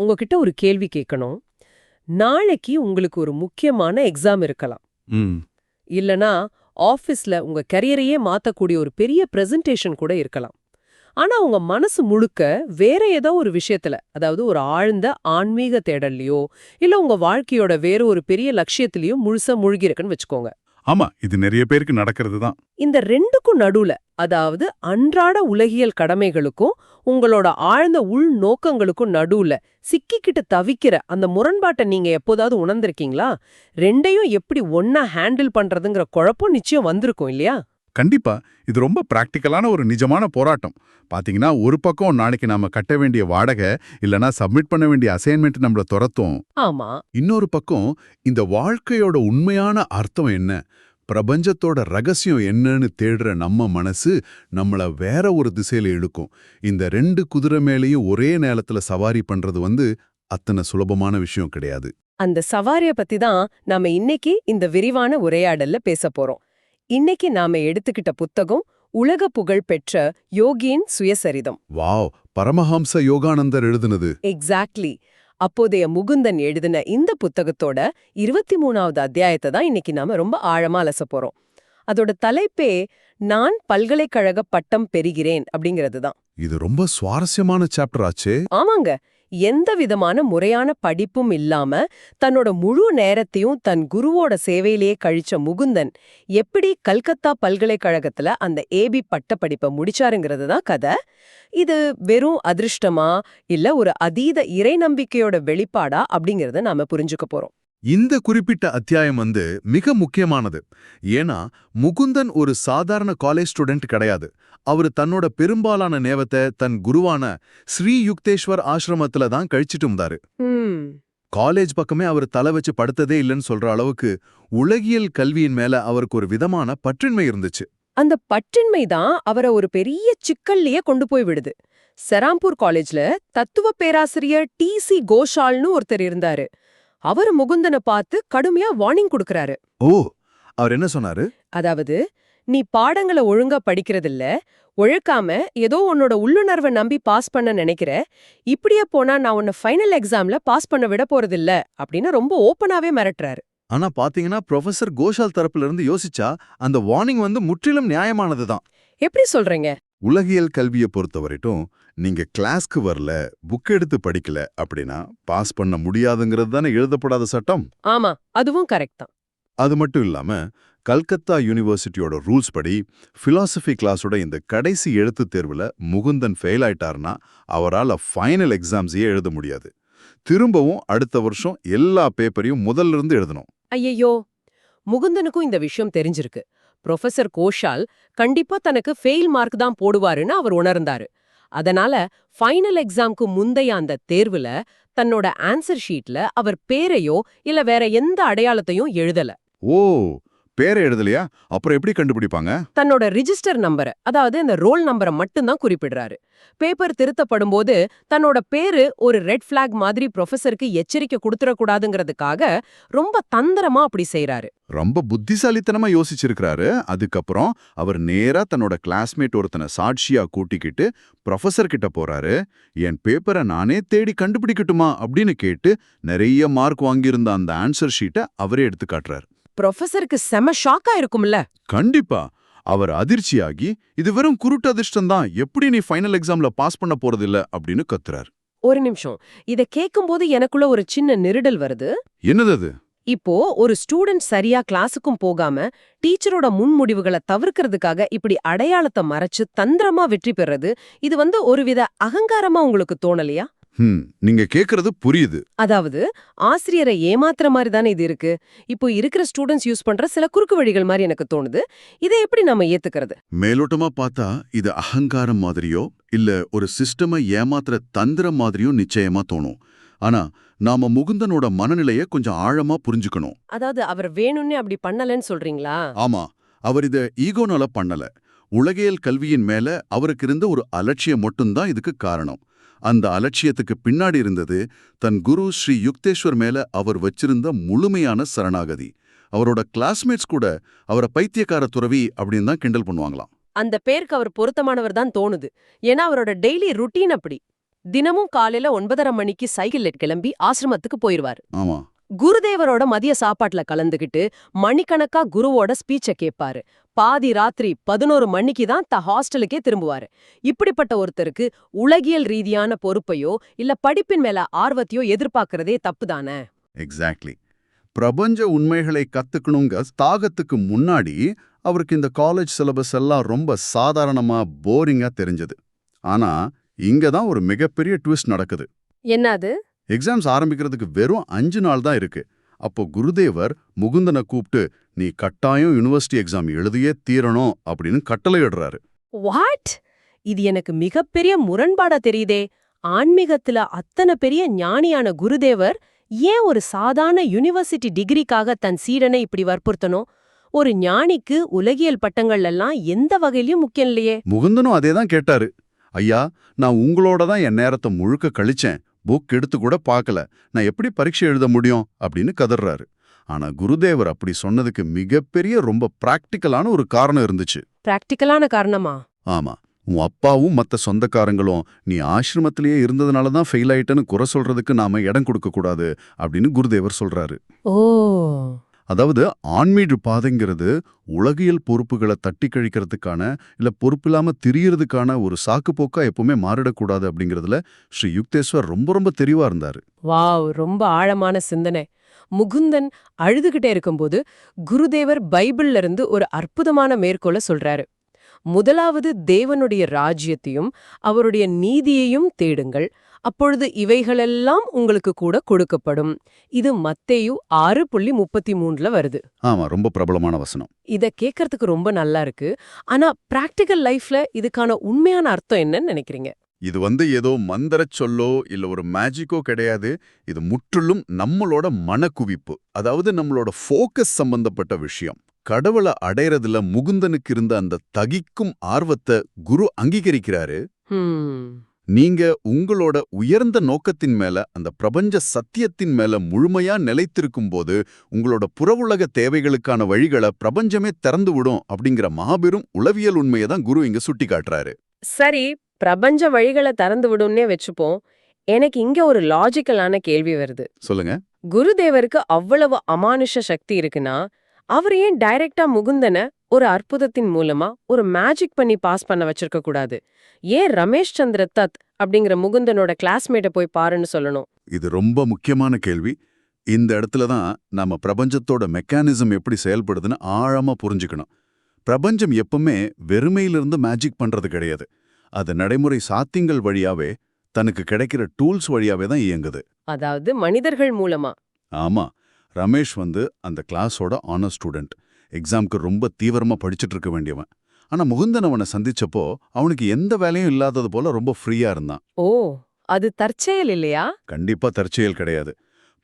உங்ககிட்ட ஒரு கேள்வி கேட்கணும். நாளைக்கு உங்களுக்கு ஒரு முக்கியமான எக்ஸாம் இருக்கலாம். ம் இல்லனா ஆபீஸ்ல உங்க கரியரையே மாத்தக்கூடிய ஒரு பெரிய பிரசன்டேஷன் கூட இருக்கலாம். ஆனா உங்க மனசு முழுக்க வேற ஏதோ ஒரு விஷயத்துல, அதாவது ஒரு ஆழ்ந்த ஆன்மீக தேடல்லயோ இல்ல உங்க வாழ்க்கையோட வேற ஒரு பெரிய லட்சியத்திலயோ முழுசா முழுகி இருக்குன்னு வச்சுக்கோங்க. ஆமா, இது நிறைய பேருக்கு நடக்கிறது தான். இந்த ரெண்டுக்கும் நடுவுல, அதாவது அன்றாட உலகியல் கடமைகளுக்கும் உங்களோட ஆழ்ந்த உள் நோக்கங்களுக்கும் நடுவுல சிக்கிக்கிட்டு தவிக்கிற அந்த முரண்பாட்டை நீங்க எப்போதாவது உணர்ந்திருக்கீங்களா? ரெண்டையும் எப்படி ஒன்னா ஹேண்டில் பண்றதுங்கிற குழப்பம் நிச்சயம் வந்திருக்கும் இல்லையா? கண்டிப்பா, இது ரொம்ப பிராக்டிக்கலான ஒரு நிஜமான போராட்டம். பாத்தீங்கன்னா, ஒரு பக்கம் நாளைக்கு நாம கட்ட வேண்டிய வாடகை இல்லனா சப்மிட் பண்ண வேண்டிய அசைன்மெண்ட் நம்மள துரத்தும். ஆமா. இன்னொரு பக்கம் இந்த வாழ்க்கையோட உண்மையான அர்த்தம் என்ன, பிரபஞ்சத்தோட ரகசியம் என்னன்னு தேடுற நம்ம மனசு நம்மள வேற ஒரு திசையில இழுக்கும். இந்த ரெண்டு குதிரை மேலேயும் ஒரே நேரத்துல சவாரி பண்றது அத்தனை சுலபமான விஷயம் கிடையாது. அந்த சவாரிய பத்தி தான் நாம இன்னைக்கு இந்த விரிவான உரையாடல்ல பேச போறோம். இன்னைக்கு நாம எடுத்துக்கிட்ட புத்தகம் உலக புகழ் பெற்ற யோகியின் சுயசரிதம். வாவ், பரமஹம்ச யோகானந்தர் எழுதுனது. எக்ஸாக்ட்லி. அப்போதைய முகுந்தன் எழுதின இந்த புத்தகத்தோட 23வது அத்தியாயத்தை தான் இன்னைக்கு நாம ரொம்ப ஆழமா அலச போறோம். அதோட தலைப்பே நான் பல்கலைக்கழக பட்டம் பெறுகிறேன் அப்படிங்கிறது தான். இது ரொம்ப சுவாரஸ்யமான சாப்டர் ஆச்சே. ஆமாங்க. எந்த விதமான முறையான படிப்பும் இல்லாம தன்னோட முழு நேரத்தையும் தன் குருவோட சேவையிலேயே கழிச்ச முகுந்தன் எப்படி கல்கத்தா பல்கலைக்கழகத்துல அந்த ஏபி பட்டப்படிப்பை முடிச்சாருங்கிறது தான் கதை. இது வெறும் அதிர்ஷ்டமா இல்ல ஒரு அதீத இறை நம்பிக்கையோட வெளிப்பாடா அப்படிங்கறத நாம புரிஞ்சுக்க போறோம். இந்த குறிப்பிட்ட அத்தியாயம் மிக முக்கியமானது. ஏன்னா முகுந்தன் ஒரு சாதாரண காலேஜ் ஸ்டூடெண்ட் கிடையாது. அவரு தன்னோட பெரும்பாலான நேரத்தை தன் குருவான ஸ்ரீ யுக்தேஸ்வர் ஆசிரமத்துல தான் கழிச்சிட்டு இருந்தாரு. காலேஜ் பக்கமே அவர் தலை வச்சு படுத்ததே இல்லைன்னு சொல்ற அளவுக்கு உலகியல் கல்வியின் மேல அவருக்கு ஒரு விதமான பற்றின்மை இருந்துச்சு. அந்த பற்றின்மை தான் அவரை ஒரு பெரிய சிக்கல்லையே கொண்டு போய் விடுது. செராம்பூர் காலேஜ்ல தத்துவ பேராசிரியர் டி.சி. கோஷால்னு ஒருத்தர் இருந்தாரு. அவர் முகுந்தனை பார்த்து கடுமையா வார்னிங் கொடுக்கறாரு. ஓ, அவர் என்ன சொன்னாரு? அதாவது, நீ பாடங்களை ஒழுங்கா படிக்கிறதில்ல, ஒழுக்காம ஏதோ உன்னோட உள்ளுணர்வை நம்பி பாஸ் பண்ண நினைக்கிற, இப்படியே போனா நான் உன்னை ஃபைனல் எக்ஸாம்ல பாஸ் பண்ண விட போறதில்ல அப்படின்னு ரொம்ப ஓப்பனாவே மிரட்டுறாரு. ஆனா பாத்தீங்கன்னா ப்ரொஃபசர் கோஷால் தரப்புல இருந்து யோசிச்சா அந்த வார்னிங் முற்றிலும் நியாயமானதுதான். எப்படி சொல்றீங்க? உலகியல் கல்வியை பொறுத்தவரைக்கும் நீங்க கிளாஸ்க்கு வரல, புக் எடுத்து படிக்கல அப்படின்னா பாஸ் பண்ண முடியாதுங்கிறது தானே எழுதப்படாத சட்டம். ஆமா, அதுவும் கரெக்ட் தான். அது மட்டும் இல்லாம கல்கத்தா யூனிவர்சிட்டியோட ரூல்ஸ் படி பிலாசபி கிளாஸோட இந்த கடைசி எழுத்து தேர்வுல முகுந்தன் ஃபெயில் ஆயிட்டாருன்னா அவரால் ஃபைனல் எக்ஸாம்ஸையே எழுத முடியாது. திரும்பவும் அடுத்த வருஷம் எல்லா பேப்பரையும் முதல்ல இருந்து எழுதணும். ஐயையோ, முகுந்தனுக்கும் இந்த விஷயம் தெரிஞ்சிருக்கு. ப்ரொஃபசர் கோஷால் கண்டிப்பா தனக்கு ஃபெயில் மார்க் தான் போடுவாருன்னு அவர் உணர்ந்தாரு. அதனால ஃபைனல் எக்ஸாம்க்கு முந்தைய அந்த தேர்வுல தன்னோட ஆன்சர் ஷீட்ல அவர் பேரையோ இல்ல வேற எந்த அடையாளத்தையும் எழுதல. ஓ, பேரை எழுதலையா? அப்புறம் எப்படி கண்டுபிடிப்பாங்க? தன்னோட ரிஜிஸ்டர் நம்பரை, அதாவது அந்த ரோல் நம்பரை மட்டும்தான் குறிப்பிடுறாரு. பேப்பர் திருத்தப்படும் போது தன்னோட பேரு ஒரு ரெட் பிளாக் மாதிரி ப்ரொஃபசருக்கு எச்சரிக்கை கொடுத்துடக்கூடாதுங்கிறதுக்காக ரொம்ப தந்திரமா அப்படி செய்யறாரு. ரொம்ப புத்திசாலித்தனமா யோசிச்சிருக்கிறாரு. அதுக்கப்புறம் அவர் நேரா தன்னோட கிளாஸ்மேட் ஒருத்தனை சாட்சியா கூட்டிக்கிட்டு ப்ரொஃபசர் கிட்ட போறாரு. என் பேப்பரை நானே தேடி கண்டுபிடிக்கட்டுமா அப்படின்னு கேட்டு நிறைய மார்க் வாங்கியிருந்த அந்த ஆன்சர் ஷீட்டை அவரே எடுத்து காட்டுறாரு. ப்ரொஃபசருக்கு செம ஷாக்கா இருக்கும்ல. கண்டிப்பா. அவர் அதிர்ச்சியாகி, இது வெறும் குருட்டு அதிர்ஷ்டம் தான், எப்படி நீ ஃபைனல் எக்ஸாம்ல பாஸ் பண்ண போறதில்ல அப்படின்னு கத்துறார். ஒரு நிமிஷம், இத கேட்கும்போது எனக்குள்ள ஒரு சின்ன நெருடல் வருது. என்னது அது? இப்போ ஒரு ஸ்டூடெண்ட் சரியா கிளாஸுக்கும் போகாம டீச்சரோட முன்முடிவுகளை தவிர்க்கிறதுக்காக இப்படி அடையாளத்தை மறைச்சு தந்திரமா வெற்றி பெறது, இது ஒருவித அகங்காரமா உங்களுக்கு தோணலையா? நீங்க கேக்குறது புரியுது. அதாவது ஆசிரியரை ஏமாத்துற மாதிரி தானே இது இருக்கு. இப்போ இருக்கிற ஸ்டூடெண்ட்ஸ் யூஸ் பண்ற சில குறுக்கு வழிகள் மாதிரி எனக்கு தோணுது. இதை எப்படி நாம ஏத்துக்கிறது? மேலோட்டமா பார்த்தா இது அகங்காரம் மாதிரியோ இல்ல ஒரு சிஸ்டமை ஏமாத்துற தந்திரம் மாதிரியோ நிச்சயமா தோணும். ஆனா நாம முகுந்தனோட மனநிலைய கொஞ்சம் ஆழமா புரிஞ்சுக்கணும். அதாவது அவர் வேணும்னே அப்படி பண்ணலன்னு சொல்றீங்களா? ஆமா, அவர் இத ஈகோனால பண்ணல. உலகியல் கல்வியின் மேல அவருக்கு இருந்த ஒரு அலட்சியம் மட்டும்தான் இதுக்கு காரணம். அந்த அலட்சியத்துக்கு பின்னாடி இருந்தது தன் குரு ஸ்ரீ யுக்தேஸ்வர் மேல அவர் வச்சிருந்த முழுமையான சரணாகதி. அவரோட கிளாஸ்மேட்ஸ் கூட அவரை பைத்தியக்கார துறவி அப்படின்னு தான் கிண்டல் பண்ணுவாங்களாம். அந்த பேருக்கு அவர் பொருத்தமானவர் தான் தோணுது. ஏன்னா அவரோட டெய்லி ருட்டீன் அப்படி. தினமும் காலையில 9:30 மணிக்கு சைக்கிள்ல கிளம்பி ஆசிரமத்துக்கு போயிருவாரு. ஆமா. குருதேவரோட மதிய சாப்பாட்டுல கலந்துகிட்டு மணிக்கணக்கா குருவோட ஸ்பீச்ச கேட்பாரு. பாதி ராத்திரி 11 மணிக்கு தான் ஹாஸ்டலுக்கே திரும்புவாரு. இப்படிப்பட்ட ஒருத்தருக்கு உலகியல் ரீதியான பொறுப்பையோ இல்ல படிப்பின் மேல ஆர்வத்தையோ எதிர்பார்க்கறதே தப்புதானே? எக்ஸாக்ட்லி. பிரபஞ்ச உண்மைகளை கத்துக்கணுங்க தாகத்துக்கு முன்னாடி அவருக்கு இந்த காலேஜ் சிலபஸ் எல்லாம் ரொம்ப சாதாரணமா போரிங்கா தெரிஞ்சது. ஆனா இங்க தான் ஒரு மிகப்பெரிய ட்விஸ்ட் நடக்குது. என்னது? எக்ஸாம்ஸ் ஆரம்பிக்கிறதுக்கு வெறும் 5 நாள் தான் இருக்கு. அப்போ குருதேவர் முகுந்தனை கூப்பிட்டு நீ கட்டாயம் யுனிவர்சிட்டி எக்ஸாம் எழுதியே தீரணும் அப்படின்னு கட்டளையிடுறாரு. வாட்? இது எனக்கு மிகப்பெரிய முரண்பாடா தெரியுதே. ஆன்மீகத்துல அத்தனை பெரிய ஞானியான குருதேவர் ஏன் ஒரு சாதாரண யுனிவர்சிட்டி டிகிரிக்காக தன் சீடனை இப்படி வற்புறுத்தணும்? ஒரு ஞானிக்கு உலகியல் பட்டங்கள் எல்லாம் எந்த வகையிலயும் முக்கியம் இல்லையே. முகுந்தனும் அதே தான் கேட்டாரு. ஐயா, நான் உங்களோட தான் என் நேரத்தை முழுக்க கழிச்சேன். புக் எடுத்து கூட பார்க்கல. நான் எப்படி பரீட்சை எழுத முடியும் அப்படின்னு கதறாரு. ஆனா குருதேவர் அப்படி சொன்னதுக்கு மிகப்பெரிய ரொம்ப பிராக்டிக்கலான ஒரு காரணம் இருந்துச்சு. பிராக்டிக்கலான காரணமா? ஆமா. உன் அப்பாவும் மத்த சொந்தக்காரங்களும் நீ ஆசிரமத்திலேயே இருந்ததுனால தான் ஃபெயில் ஆயிட்டேன்னு குறை சொல்றதுக்கு நாம இடம் கொடுக்க கூடாது அப்படின்னு குருதேவர் சொல்றாரு. ஓ. அதாவது ஆன்மீக பாதைங்கிறது உலகியல் பொறுப்புகளை தட்டி கழிக்கிறதுக்கான இல்ல பொறுப்பில்லாம திரியறதுக்கான ஒரு சாக்கு போக்கா எப்பவுமே மாறிடக்கூடாது அப்படிங்கறதுல ஸ்ரீ யுக்தேஸ்வர் ரொம்ப ரொம்ப தெளிவா இருந்தாரு. வாவ், ரொம்ப ஆழமான சிந்தனை. முகுந்தன் அழுதுகிட்டே இருக்கும்போது குருதேவர் பைபிள்ல இருந்து ஒரு அற்புதமான மேற்கோளை சொல்றாரு. முதலாவது தேவனுடைய ராஜ்யத்தையும் அவருடைய நீதியையும் தேடுங்கள், அப்பொழுது இவைகளெல்லாம் உங்களுக்கு கூட கொடுக்கப்படும். இது மத்தேயு 6:33 வருது. ஆமா, ரொம்ப பிரபலமான வசனம். இத கேட்கறதுக்கு ரொம்ப நல்லா இருக்கு. ஆனா பிராக்டிக்கல் லைஃப்ல இதுக்கான உண்மையான அர்த்தம் என்னன்னு நினைக்கிறீங்க? இது ஏதோ மந்திரச் சொல்லோ இல்ல ஒரு மேஜிக்கோ கிடையாது. இது முற்றிலும் நம்மளோட மனக்குவிப்பு, அதாவது நம்மளோட ஃபோக்கஸ் சம்பந்தப்பட்ட விஷயம். கடவுளை அடையறதுல முகுந்தனுக்கு இருந்த அந்த தகிக்கும் ஆர்வத்தை குரு அங்கீகரிக்கிறாரு. நீங்க உங்களோட உயர்ந்த நோக்கத்தின் மேல, அந்த பிரபஞ்ச சத்தியத்தின் மேல முழுமையா நிலைத்திருக்கும் போது உங்களோட புறவுலக தேவைகளுக்கான வழிகளை பிரபஞ்சமே திறந்து விடும் அப்படிங்கிற மாபெரும் உளவியல் உண்மையை தான் குரு இங்க சுட்டி காட்டுறாரு. சரி, பிரபஞ்ச வழிகளை திறந்து விடும்னே வச்சுப்போம். எனக்கு இங்க ஒரு லாஜிக்கலான கேள்வி வருது. சொல்லுங்க. குருதேவருக்கு அவ்வளவு அமானுஷ சக்தி இருக்குன்னா அவர் ஏன் டைரக்டா முகுந்தனை ஒரு அற்புதத்தின் மூலமா ஒரு மேஜிக் பண்ணி பாஸ் பண்ண வச்சிருக்க கூடாது? ஏன் ரமேஷ் சந்திர தத் அப்படிங்கிற முகுந்தனோட கிளாஸ்மேட்டை போய் பாருன்னு சொல்லணும்? இது ரொம்ப முக்கியமான கேள்வி. இந்த இடத்துல தான் நாம பிரபஞ்சத்தோட மெக்கானிசம் எப்படி செயல்படுதுன்னு ஆழமா புரிஞ்சுக்கணும். பிரபஞ்சம் எப்பவுமே வெறுமையிலிருந்து மேஜிக் பண்றது கிடையாது. அது நடைமுறை சாத்தியங்கள் வழியாவே, தனக்கு கிடைக்கிற டூல்ஸ் வழியாவே தான் இயங்குது. அதாவது மனிதர்கள் மூலமா. ஆமா. ரமேஷ் அந்த கிளாஸோட ஆனர் ஸ்டூடெண்ட். எக்ஸாம்க்கு ரொம்ப தீவிரமா படிச்சுட்டு இருக்க வேண்டியவன். ஆனா முகுந்தன் அவனை சந்திச்சப்போ அவனுக்கு எந்த வேலையும் இல்லாதது போல ரொம்ப ஃப்ரீயா இருந்தான். ஓ, அது தற்செயல் இல்லையா? கண்டிப்பா தற்செயல் கிடையாது.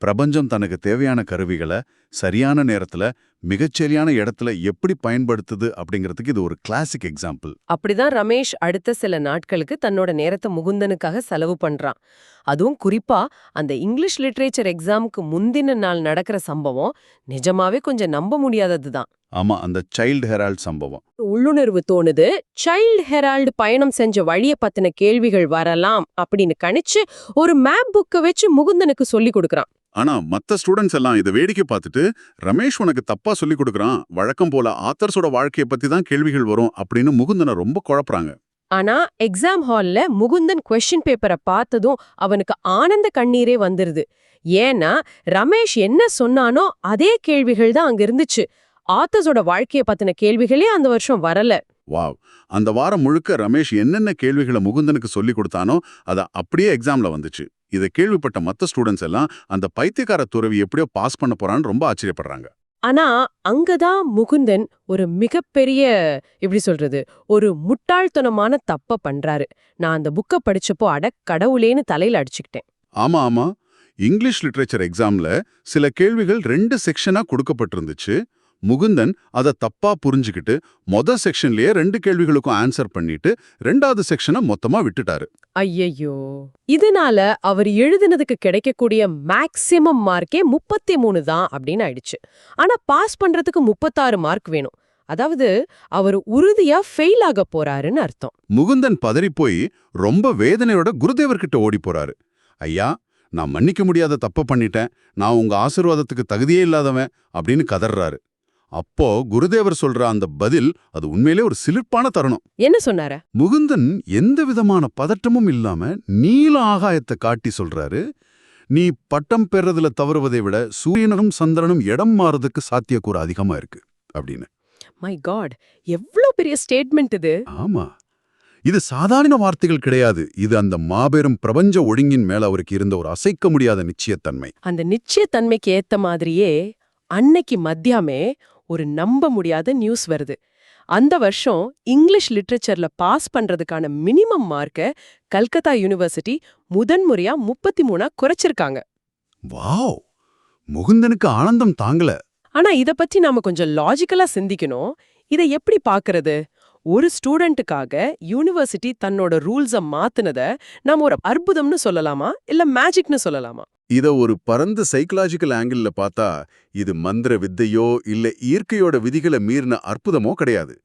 பிரபஞ்சம் தனக்கு தேவையான கருவிகளை சரியான நேரத்துல மிகச்சரியான இடத்துல எப்படி பயன்படுத்துது அப்படிங்கிறதுக்கு இது ஒரு கிளாசிக் எக்ஸாம்பிள். அப்படிதான் ரமேஷ் அடுத்த சில நாட்களுக்கு தன்னோட நேரத்தை முகுந்தனுக்காக செலவு பண்றான். அதுவும் குறிப்பா அந்த இங்கிலீஷ் லிட்ரேச்சர் எக்ஸாமுக்கு முந்தின நாள் நடக்கிற சம்பவம் நிஜமாவே கொஞ்சம் நம்ப முடியாததுதான். ஆமா, அந்த சைல்டு ஹெரால்ட் சம்பவம். உள்ளுணர்வு தோணுது. சைல்டு ஹெரால்டு பயணம் செஞ்ச வழிய பத்தின கேள்விகள் வரலாம் அப்படின்னு கணிச்சு ஒரு மேப் புக்கை வச்சு முகுந்தனுக்கு சொல்லி கொடுக்கறான். ஆனா மத்த ஸ்டூடெண்ட்ஸ் எல்லாம் இதை வேடிக்கை பார்த்துட்டு ரமேஷ் உனக்கு தப்பா சொல்லி கொடுக்கறான், வழக்கம் போல ஆத்தர்ஸோட வாழ்க்கையை பத்தி தான் கேள்விகள் வரும் அப்படின்னு முகுந்தனை ரொம்ப குழப்பறாங்க. ஆனா எக்ஸாம் ஹால்ல முகுந்தன் கொஸ்டின் பேப்பரை பார்த்ததும் அவனுக்கு ஆனந்த கண்ணீரே வந்துருது. ஏன்னா ரமேஷ் என்ன சொன்னானோ அதே கேள்விகள் தான் அங்க இருந்துச்சு. ஆத்தர்ஸோட வாழ்க்கையை பத்தின கேள்விகளே அந்த வருஷம் வரல. வாவ். அந்த வாரம் முழுக்க ரமேஷ் என்னென்ன கேள்விகளை முகுந்தனுக்கு சொல்லி கொடுத்தானோ அதை அப்படியே எக்ஸாம்ல வந்துச்சு. இதை கேள்விப்பட்ட மத்த ஸ்டூடெண்ட்ஸ் எல்லாம் அந்த பைத்தியக்கார துறவி எப்படியோ பாஸ் பண்ண போறான்னு ரொம்ப ஆச்சரியப்படுறாங்க. ஆனா அங்கதான் முகுந்தன் ஒரு மிகப்பெரிய, எப்படி சொல்றது, ஒரு முட்டாள்தனமான தப்ப பண்றாரு. நான் அந்த புக்கை படிச்சப்போ அட கடவுளேன்னு தலையில அடிச்சுக்கிட்டேன். ஆமா. இங்கிலீஷ் லிட்ரேச்சர் எக்ஸாம்ல சில கேள்விகள் 2 செக்ஷனா கொடுக்கப்பட்டிருந்துச்சு. முகுந்தன் அதை தப்பா புரிஞ்சுக்கிட்டு மொத செக்ஷன்லயே 2 கேள்விகளுக்கும் ஆன்சர் பண்ணிட்டு 2வது செக்ஷனை மொத்தமா விட்டுட்டாரு. ஐயையோ, இதனால அவர் எழுதினதுக்கு கிடைக்கக்கூடிய மேக்ஸிமம் மார்க்கே 33 தான் அப்படின்னு ஆயிடுச்சு. ஆனா பாஸ் பண்றதுக்கு 36 மார்க் வேணும். அதாவது அவர் உறுதியா ஃபெயில் ஆக போறாருன்னு அர்த்தம். முகுந்தன் பதறிப்போய் ரொம்ப வேதனையோட குருதேவர்கிட்ட ஓடி போறாரு. ஐயா, நான் மன்னிக்க முடியாத தப்ப பண்ணிட்டேன், நான் உங்க ஆசீர்வாதத்துக்கு தகுதியே இல்லாதவன் அப்படின்னு கதறாரு. அப்போ குருதேவர் சொல்ற அந்த பதில் அது உண்மையிலே ஒரு சிலிர்ப்பான தருணம். என்ன சொன்னாரு? முகுந்தன் எந்த விதமான பதட்டமும் இல்லாம நீல ஆகாயத்தை காட்டி சொல்றாரு, நீ பட்டம் பெறதுல தவறுவதை விட சூரியனும் சந்திரனும் இடம் மாறதுக்கு சாத்தியக்கூறு அதிகமா இருக்கு அப்படின்னு. மை காட், எவ்ளோ பெரிய ஸ்டேட்மெண்ட் இது! ஆமா, இது சாதாரண வார்த்தைகள் கிடையாது. இது அந்த மாபெரும் பிரபஞ்ச ஒழுங்கின் மேல அவருக்கு இருந்த ஒரு அசைக்க முடியாத நிச்சயத்தன்மை. அந்த நிச்சயத்தன்மைக்கு ஏத்த மாதிரியே அன்னைக்கு மத்தியாமே ஒரு நம்ப முடியாத நியூஸ் வருது. அந்த வருஷம் இங்கிலீஷ் லிட்ரேச்சர்ல பாஸ் பண்றதுக்கான மினிமம் மார்க்க கல்கத்தா யூனிவர்சிட்டி முதன்முறையா 33 குறைச்சிருக்காங்க. வாவ்! முகுந்தனுக்கு ஆனந்தம் தாங்கல. ஆனா இத பத்தி நாம கொஞ்சம் லாஜிக்கலா சிந்திக்கணும். இதை எப்படி பாக்குறது? ஒரு ஸ்டூடெண்ட்டுக்காக யூனிவர்சிட்டி தன்னோட ரூல்ஸ மாத்துனத நாம ஒரு அற்புதம்னு சொல்லலாமா, இல்ல மேஜிக்னு சொல்லலாமா? இத ஒரு பரந்த சைக்கலாஜிக்கல் ஆங்கிள்ல பார்த்தா இது மந்திர வித்தையோ இல்ல இயற்கையோட விதிகளை மீறின அற்புதமோ கிடையாது.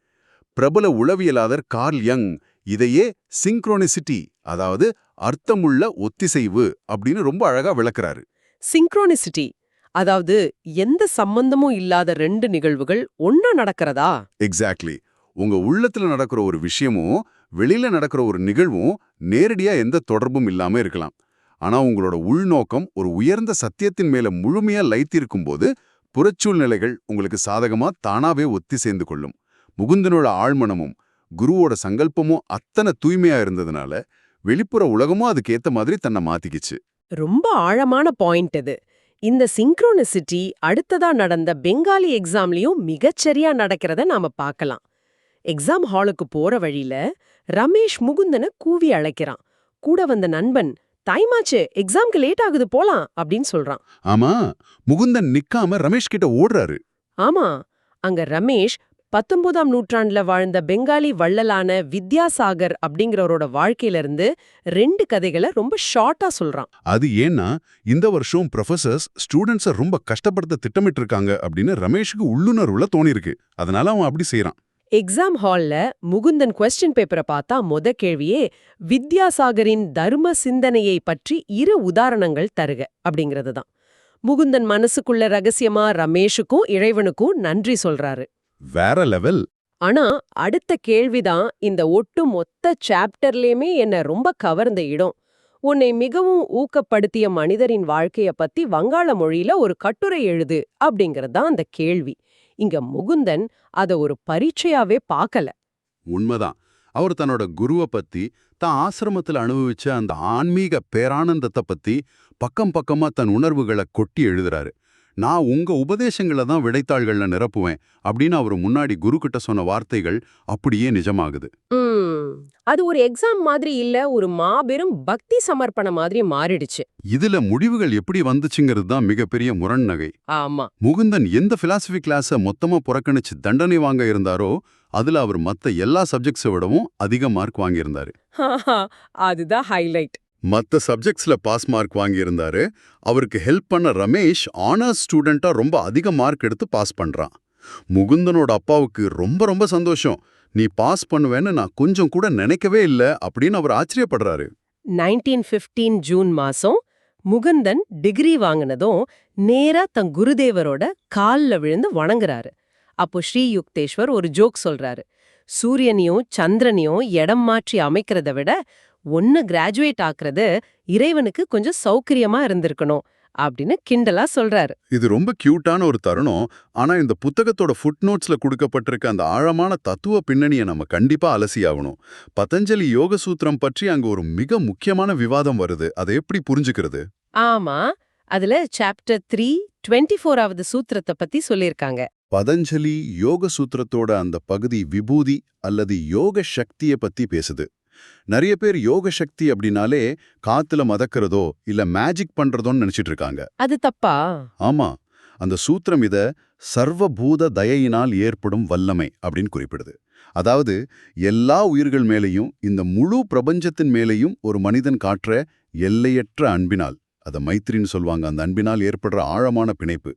பிரபல உளவியலாளர் கார்ல் யங் இதையே சிங்க்ரோனிசிட்டி, அதாவது அர்த்தமுள்ள ஒத்திசைவு அப்படின்னு ரொம்ப அழகா விளக்குறாரு. சிங்க்ரோனிசிட்டி, அதாவது எந்த சம்பந்தமும் இல்லாத ரெண்டு நிகழ்வுகள் ஒன்னா நடக்கிறதா? எக்ஸாக்ட்லி. உங்க உள்ளத்துல நடக்கிற ஒரு விஷயமும் வெளியில நடக்கிற ஒரு நிகழ்வும் நேரடியா எந்த தொடர்பும் இல்லாம இருக்கலாம். ஆனா உங்களோட உள்நோக்கம் ஒரு உயர்ந்த சத்தியத்தின் மேல முழுமையா லயித்திருக்கும் போது புறச்சூழ்நிலைகள் உங்களுக்கு சாதகமா தானாவே ஒத்தி சேர்ந்து கொள்ளும். முகுந்தனோட ஆழ்மனமும் குருவோட சங்கல்பமும் அத்தனை தூய்மையா இருந்ததுனால வெளிப்புற உலகமும் அதுக்கேத்த மாதிரி தன்னை மாத்திக்கிச்சு. ரொம்ப ஆழமான பாயிண்ட் இது. இந்த சிங்க்ரோனிசிட்டி அடுத்ததா நடந்த பெங்காலி எக்ஸாம்லயும் மிகச்சரியா நடக்கிறத நாம பார்க்கலாம். எக்ஸாம் ஹாலுக்கு போற வழியில ரமேஷ் முகுந்தனை கூவி அழைக்கிறான். கூட வந்த நண்பன், டைமாச்சு, எக்ஸாம்க்கு லேட் ஆகுது போலாம் அப்படின்னு சொல்றான். ஆமா, முகுந்தன் நிக்காம ரமேஷ் கிட்ட ஓடுறாரு. ஆமா, அங்க ரமேஷ் 19ஆம் நூற்றாண்டுல வாழ்ந்த பெங்காலி வள்ளலான வித்யாசாகர் அப்படிங்கிறவரோட வாழ்க்கையில இருந்து 2 கதைகளை ரொம்ப ஷார்ட்டா சொல்றான். அது ஏன்னா இந்த வருஷம் ப்ரொஃபசர்ஸ் ஸ்டூடெண்ட்ஸை ரொம்ப கஷ்டப்படுத்த திட்டமிட்டு இருக்காங்க அப்படின்னு ரமேஷுக்கு உள்ளுணர்வுல தோணிருக்கு. அதனால அவன் அப்படி செய்யறான். எக்ஸாம் ஹால்ல முகுந்தன் கொஸ்டின் பேப்பரை பார்த்தா கேள்வியே வித்யாசாகரின் தர்ம சிந்தனையை பற்றி 2 உதாரணங்கள் தருக அப்படிங்கிறது தான். முகுந்தன் மனசுக்குள்ள ரகசியமா ரமேஷுக்கும் இறைவனுக்கும் நன்றி சொல்றாரு. வேற லெவல். ஆனா அடுத்த கேள்விதான் இந்த ஒட்டு மொத்த சாப்டர்லயுமே என்ன ரொம்ப கவர்ந்த இடம். உன்னை மிகவும் ஊக்கப்படுத்திய மனிதரின் வாழ்க்கைய பத்தி வங்காள மொழியில ஒரு கட்டுரை எழுது அப்படிங்கிறது தான் அந்த கேள்வி. இங்க முகுந்தன் அத ஒரு பரீட்சையாவே பார்க்கல. உண்மைதான். அவர் தன்னோட குருவை பத்தி, தான் ஆசிரமத்துல அனுபவிச்ச அந்த ஆன்மீக பேரானந்தத்தை பத்தி பக்கம் பக்கமா தன் உணர்வுகளை கொட்டி எழுதுறாரு. நான் உங்க உபதேசங்களை தான் விடைத்தாள்கள்ல நிரப்புவேன் அப்படின்னு அவர் முன்னாடி குரு கிட்ட சொன்ன வார்த்தைகள் அப்படியே நிஜமாகுது. அது ஒரு எக்ஸாம் மாதிரி இல்ல, ஒரு மாபெரும் பக்தி சமர்ப்பண மாதிரி மாறிடுச்சு. இதுல முடிவுகள் எப்படி வந்துச்சுங்கிறது தான் மிகப்பெரிய முரண்நகை. ஆமா, முகுந்தன் எந்த பிலாசபி கிளாஸ மொத்தமா புறக்கணிச்சு தண்டனை வாங்க இருந்தாரோ அதுல அவர் மத்த எல்லா சப்ஜெக்ட்ஸை விடவும் அதிக மார்க் வாங்கியிருந்தாரு. அதுதான் ஹைலைட். மத்த சப்ஜெக்ட்ஸ்ல பாஸ் மார்க் வாங்கியிருந்தாரு. அவருக்கு ஹெல்ப் பண்ண ரமேஷ் ஆனர்ஸ் ஸ்டூடெண்டா ரொம்ப அதிக மார்க் எடுத்து பாஸ் பண்றான். முகுந்தனோட அப்பாவுக்கு ரொம்ப ரொம்ப சந்தோஷம். நீ பாஸ் பண்ணுவேன்னு நான் கொஞ்சம் கூட நினைக்கவே இல்ல அப்படின்னு அவர் ஆச்சரியப்படுறாரு. 1915 ஜூன் மாசம் முகுந்தன் டிகிரி வாங்கினதும் நேரா தன் குருதேவரோட கால்ல விழுந்து வணங்குறாரு. அப்போ ஸ்ரீ யுக்தேஸ்வர் ஒரு ஜோக் சொல்றாரு. சூரியனையும் சந்திரனையும் இடம் மாற்றி அமைக்கிறத விட ஒன்னு கிராஜுவேட் ஆக்குறது இறைவனுக்கு கொஞ்சம் சௌகரியமா இருந்திருக்கணும் அப்படின்னு கிண்டலா சொல்றாரு. இது ரொம்ப கியூட்டான ஒரு தருணம். ஆனா இந்த புத்தகத்தோட ஃபுட் நோட்ஸ்ல கொடுக்கப்பட்டிருக்க அந்த ஆழமான தத்துவ பின்னணியை நம்ம கண்டிப்பா அலசியாகணும். பதஞ்சலி யோக சூத்திரம் பற்றி அங்க ஒரு மிக முக்கியமான விவாதம் வருது. அதை எப்படி புரிஞ்சுக்கிறது? ஆமா, அதுல சாப்டர் 3 24வது சூத்திரத்தை பத்தி சொல்லிருக்காங்க. பதஞ்சலி யோக சூத்திரத்தோட அந்த பகுதி விபூதி அல்லது யோக சக்தியை பத்தி பேசுது. நிறைய பேர் யோக சக்தி அப்படின்னாலே காத்துல மதக்கிறதோ இல்ல மேஜிக் பண்றதோன்னு நினைச்சிட்டு இருக்காங்க. அது தப்பா? ஆமா, அந்த சூத்திரம் இத சர்வபூத தயையினால் ஏற்படும் வல்லமை அப்படின்னு குறிப்பிடுது. அதாவது எல்லா உயிர்கள் மேலேயும் இந்த முழு பிரபஞ்சத்தின் மேலேயும் ஒரு மனிதன் காட்டுற எல்லையற்ற அன்பினால், அதை மைத்திரின்னு சொல்வாங்க, அந்த அன்பினால் ஏற்படுற ஆழமான பிணைப்பு.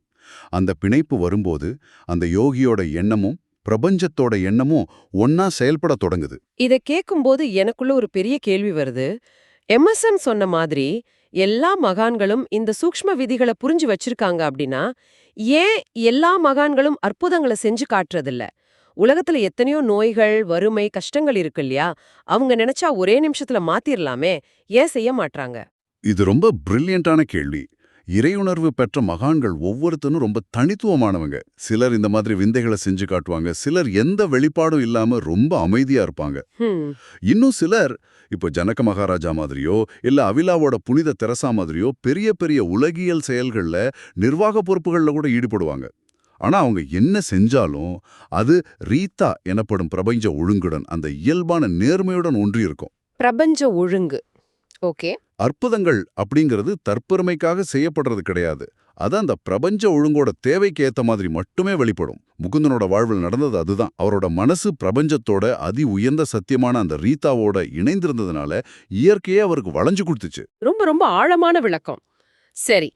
அந்த பிணைப்பு வரும்போது அந்த யோகியோட எண்ணமும் பிரபஞ்சத்தோட எண்ணமும் ஒன்னா செயல்பட தொடங்குது. இத கேட்கும்போது எனக்குள்ள ஒரு பெரிய கேள்வி வருது. எமர்சன் சொன்ன மாதிரி எல்லா மகான்களும் இந்த சூக்ஷ்ம விதிகளை புரிஞ்சு வச்சிருக்காங்க அப்படின்னா, ஏன் எல்லா மகான்களும் அற்புதங்களை செஞ்சு காட்டுறதில்ல? உலகத்துல எத்தனையோ நோய்கள், வறுமை, கஷ்டங்கள் இருக்கு இல்லையா? அவங்க நினைச்சா ஒரே நிமிஷத்துல மாத்திரலாமே, ஏன் செய்ய மாட்றாங்க? இது ரொம்ப பிரில்லியண்டான கேள்வி. இறையுணர்வு பெற்ற மகான்கள் ஒவ்வொருத்தனும் ரொம்ப தனித்துவமானவங்க. சிலர் இந்த மாதிரி விந்தைகளை செஞ்சு காட்டுவாங்க, சிலர் எந்த வெளிப்பாடும் இல்லாம ரொம்ப அமைதியா இருப்பாங்க. ஹம், இன்னும் சிலர் இப்போ ஜனக மகாராஜா மாதிரியோ இல்ல அவிலாவோட புனித தெரசா மாதிரியோ பெரிய பெரிய உலகியல் செயல்கள்ல நிர்வாக பொறுப்புகள்ல கூட ஈடுபடுவாங்க. ஆனா அவங்க என்ன செஞ்சாலும் அது ரீத்தா எனப்படும் பிரபஞ்ச ஒழுங்குடன், அந்த இயல்பான நேர்மையுடன் ஒன்றி இருக்கும். பிரபஞ்ச ஒழுங்கு. ஓகே. அற்புதங்கள் அப்படிங்கிறது தற்பெருமைக்காக செய்யப்படுறது கிடையாது. அது அந்த பிரபஞ்ச ஒழுங்கோட தேவைக்கு ஏத்த மாதிரி மட்டுமே வெளிப்படும். முகுந்தனோட வாழ்வில் நடந்தது அதுதான். அவரோட மனசு பிரபஞ்சத்தோட அதி உயர்ந்த சத்தியமான அந்த ரீதாவோட இணைந்திருந்ததுனால இயற்கையே அவருக்கு வளைஞ்சு கொடுத்துச்சு. ரொம்ப ரொம்ப ஆழமான விளக்கம். சரி,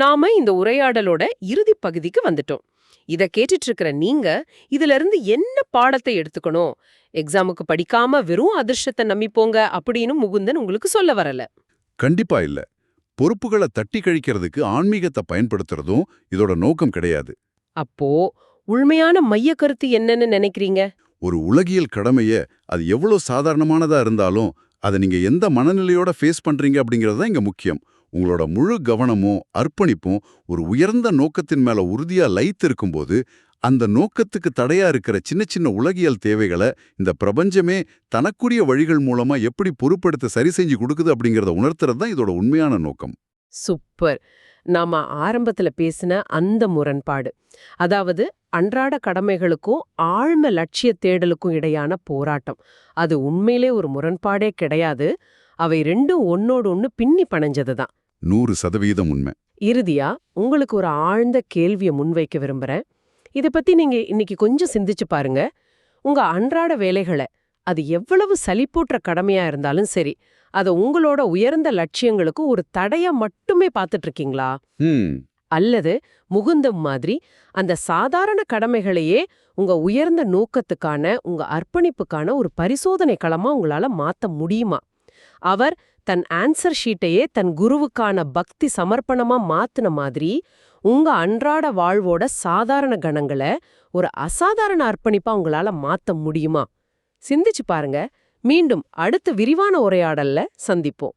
நாம இந்த உரையாடலோட இறுதி பகுதிக்கு வந்துட்டோம். இத கேட்டுட்டு இருக்கிற நீங்க இதுல இருந்து என்ன பாடத்தை எடுத்துக்கணும்? எக்ஸாமுக்கு படிக்காம வெறும் அதிர்ஷ்டத்தை நம்பிப்போங்க அப்படின்னு முகுந்தன் உங்களுக்கு சொல்ல வரல. கண்டிப்பா இல்ல. பொறுப்புகளை தட்டி கழிக்கிறதுக்கு ஆன்மீகத்தை பயன்படுத்துறதும் இதோட நோக்கம் கிடையாது. அப்போ உண்மையான மைய கருத்து என்னன்னு நினைக்கிறீங்க? ஒரு உலகியல் கடமைய அது எவ்வளவு சாதாரணமானதா இருந்தாலும் அதை நீங்க எந்த மனநிலையோட ஃபேஸ் பண்றீங்க அப்படிங்கிறது தான் இங்க முக்கியம். உங்களோட முழு கவனமும் அர்ப்பணிப்பும் ஒரு உயர்ந்த நோக்கத்தின் மேல உறுதியா லயித்து இருக்கும்போது, அந்த நோக்கத்துக்கு தடையா இருக்கிற சின்ன சின்ன உலகியல் தேவைகளை இந்த பிரபஞ்சமே தனக்குரிய வழிகள் மூலமா எப்படி பொறுப்படுத்த சரி செஞ்சு கொடுக்குது அப்படிங்கறத உணர்த்துறது தான் இதோட உண்மையான நோக்கம். சூப்பர். நாம ஆரம்பத்துல பேசின அந்த முரண்பாடு, அதாவது அன்றாட கடமைகளுக்கும் ஆழ்ம லட்சிய தேடலுக்கும் இடையான போராட்டம், அது உண்மையிலே ஒரு முரண்பாடே கிடையாது. அவை ரெண்டும் ஒன்னோடு ஒன்னு பின்னி பணைஞ்சதுதான். 100% உண்மை. இறுதியா உங்களுக்கு ஒரு ஆழ்ந்த கேள்வியை முன்வைக்க விரும்புறேன். இத பத்தி நீங்க இன்னைக்கு கொஞ்சம் சிந்திச்சு பாருங்க. உங்க அன்றாட வேலைகளை, அது எவ்வளவு சலிப்பூட்டுற கடமையா இருந்தாலும் சரி, அத உங்களோட உயர்ந்த லட்சியங்களுக்கு ஒரு தடையா மட்டுமே பார்த்துட்டு இருக்கீங்களா? அல்லது முகுந்தம் மாதிரி அந்த சாதாரண கடமைகளையே உங்க உயர்ந்த நோக்கத்துக்கான, உங்க அர்ப்பணிப்புக்கான ஒரு பரிசோதனை களமா உங்களால மாத்த முடியுமா? அவர் தன் ஆன்சர் ஷீட்டையே தன் குருவுக்கான பக்தி சமர்ப்பணமா மாத்துன மாதிரி, உங்க அன்றாட வாழ்வோட சாதாரண கணங்களை ஒரு அசாதாரண அர்ப்பணிப்பா உங்களால மாத்த முடியுமா? சிந்திச்சு பாருங்க. மீண்டும் அடுத்த விரிவான உரையாடல்ல சந்திப்போம்.